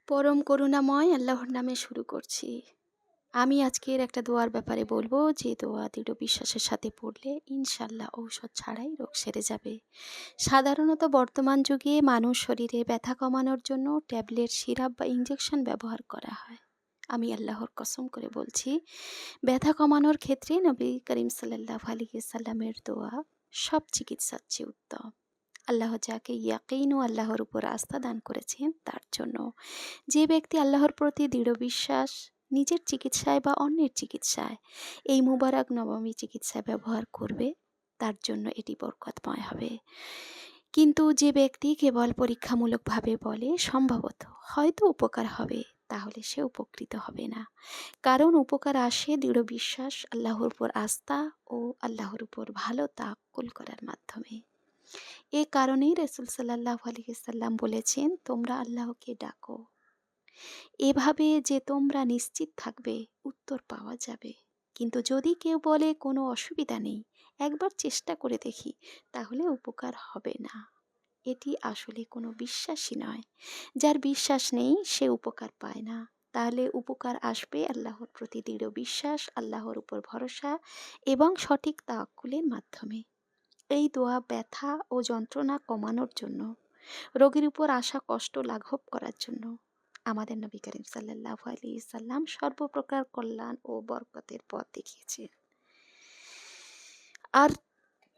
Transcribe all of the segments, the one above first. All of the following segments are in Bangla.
পরম করুণাময় আল্লাহর নামে শুরু করছি। আমি আজকের একটা দোয়ার ব্যাপারে বলবো, যে দোয়া দৃঢ় বিশ্বাসের সাথে পড়লে ইনশাল্লাহ ঔষধ ছাড়াই রোগ সেরে যাবে। সাধারণত বর্তমান যুগে মানুষ শরীরে ব্যথা কমানোর জন্য ট্যাবলেট, সিরাপ বা ইঞ্জেকশন ব্যবহার করা হয়। আমি আল্লাহর কসম করে বলছি, ব্যথা কমানোর ক্ষেত্রে নবী করিম সাল্লাল্লাহু আলাইহি সাল্লামের দোয়া সব চিকিৎসার চেয়ে উত্তম। আল্লাহ যাকে ইয়াকিন ও আল্লাহর উপর আস্থা দান করেছেন তার জন্য। যে ব্যক্তি আল্লাহর প্রতি দৃঢ় বিশ্বাস নিজের চিকিৎসায় বা অন্যের চিকিৎসায় এই মুবারক নবমী চিকিৎসা ব্যবহার করবে, তার জন্য এটি বরকতময় হবে। কিন্তু যে ব্যক্তি কেবল পরীক্ষামূলকভাবে বলে সম্ভবত হয়তো উপকার হবে, তাহলে সে উপকৃত হবে না। কারণ উপকার আসে দৃঢ় বিশ্বাস, আল্লাহর উপর আস্থা ও আল্লাহর উপর ভালো তাওয়াক্কুল করার মাধ্যমে। এ কারণেই রাসূল সাল্লাল্লাহু আলাইহি সাল্লাম বলেছেন, তোমরা আল্লাহকে ডাকো এভাবে যে তোমরা নিশ্চিত থাকবে উত্তর পাওয়া যাবে। কিন্তু যদি কেউ বলে কোনো অসুবিধা নেই, একবার চেষ্টা করে দেখি, তাহলে উপকার হবে না। এটি আসলে কোনো বিশ্বাসই নয়। যার বিশ্বাস নেই সে উপকার পায় না। তাহলে উপকার আসবে আল্লাহর প্রতি দৃঢ় বিশ্বাস, আল্লাহর উপর ভরসা এবং সঠিক তাওয়াক্কুলের মাধ্যমে। এই দোয়া ব্যথা ও যন্ত্রণা কমানোর জন্য, রোগীর উপর আসা কষ্ট লাঘব করার জন্য আমাদের নবী করিম সাল্লাল্লাহু আলাইহি সাল্লাম সর্বপ্রকার কল্যাণ ও বরকতের পথ দেখিয়েছেন। আর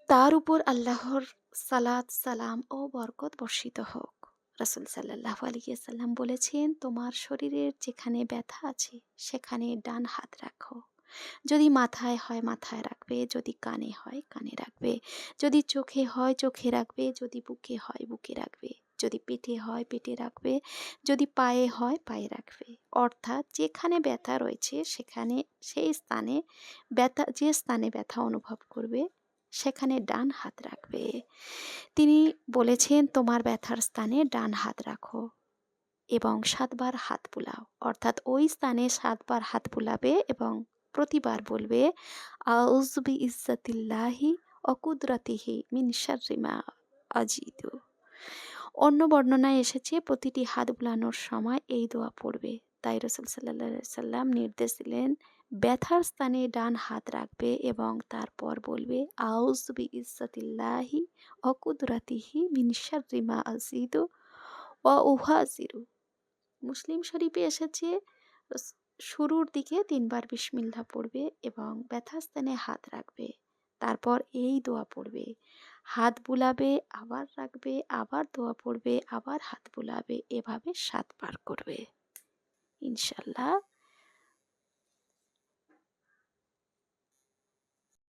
তার উপর আল্লাহর সালাত সালাম ও বরকত বর্ষিত হোক। রাসূল সাল্লাল্লাহু আলাইহি সাল্লাম বলেছেন, তোমার শরীরের যেখানে ব্যথা আছে সেখানে ডান হাত রাখো। যদি মাথায় হয় মাথায় রাখবে, যদি কানে হয় কানে রাখবে, যদি চোখে হয় চোখে রাখবে, যদি বুকে হয় বুকে রাখবে, যদি পেটে হয় পেটে রাখবে, যদি পায়ে হয় পায়ে রাখবে। অর্থাৎ যেখানে ব্যথা রয়েছে সেখানে, সেই স্থানে যে স্থানে ব্যথা অনুভব করবে সেখানে ডান হাত রাখবে। তিনি বলেছেন, তোমার ব্যথার স্থানে ডান হাত রাখো এবং ৭ বার হাত বুলাও। অর্থাৎ ওই স্থানে ৭ বার হাত বুলাবে এবং প্রতিবার বলবে, আউযু বিইজ্জাতিল্লাহি ওয়া কুদরাতিহি মিন শাররি মা আজিদু। অন্য বর্ণনায় এসেছে প্রতিটি হাত বুলানোর সময় এই দোয়া পড়বে। তাই রাসূল সাল্লাল্লাহু আলাইহি সাল্লাম নির্দেশ দিলেন, ব্যথার স্থানে ডান হাত রাখবে এবং তারপর বলবে, আউযু বিইজ্জাতিল্লাহি ওয়া কুদরাতিহি মিন শাররি মা আজিদু ওয়া উহাজিরু। মুসলিম শরীফে এসেছে, স- শুরুর দিকে ৩ বার বিসমিল্লাহ পড়বে এবং ব্যথাস্থানে হাত রাখবে, তারপর এই দোয়া পড়বে, হাত বুলাবে, আবার রাখবে, আবার দোয়া পড়বে, আবার হাত বুলাবে, এভাবে ৭ বার করবে। ইনশাল্লাহ